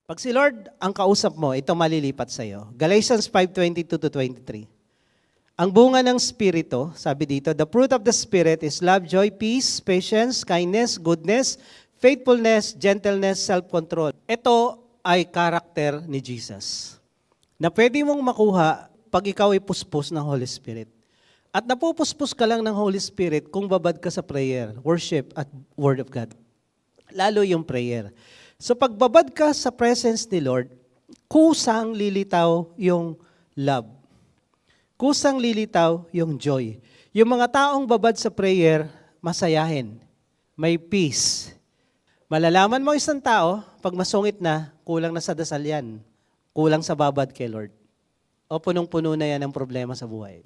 Pag si Lord ang kausap mo, ito malilipat sa iyo. Galatians 5:22-23. Ang bunga ng Espiritu, sabi dito, the fruit of the Spirit is love, joy, peace, patience, kindness, goodness, faithfulness, gentleness, self-control. Ito ay karakter ni Jesus na pwede mong makuha pag ikaw ay puspos ng Holy Spirit. At napupuspos ka lang ng Holy Spirit kung babad ka sa prayer, worship, at Word of God. Lalo yung prayer. So pagbabad ka sa presence ni Lord, kusang lilitaw yung love. Kusang lilitaw yung joy. Yung mga taong babad sa prayer, masayahin. May peace. Malalaman mo isang tao, pag masungit na, kulang na sa dasal yan. Kulang sa babad kay Lord. O punong-puno na yan ang problema sa buhay.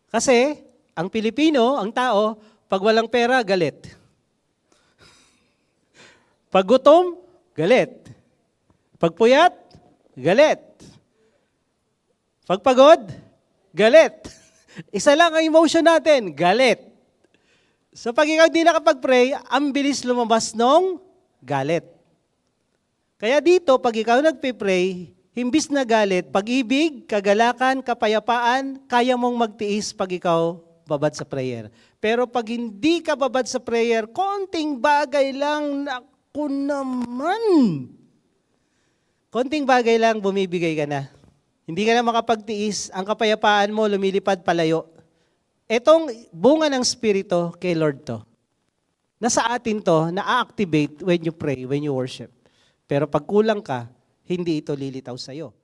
Kasi, ang Pilipino, ang tao, pag walang pera, galit. Pag gutom, galit. Pag puyat, galit. Pag pagod, galit. Isa lang ang emotion natin, galit. So pag ikaw di nakapag-pray, ang bilis lumabas nung galit. Kaya dito, pag ikaw nagpe-pray, himbis na galit, pag-ibig, kagalakan, kapayapaan, kaya mong magtiis pag ikaw babad sa prayer. Pero pag hindi ka babad sa prayer, konting bagay lang, naku naman. Konting bagay lang, bumibigay ka na. Hindi ka na makapagtiis, ang kapayapaan mo lumilipad palayo. Etong bunga ng Espiritu kay Lord to. Nasa atin to, na-activate when you pray, when you worship. Pero pag kulang ka, hindi ito lilitaw sa'yo.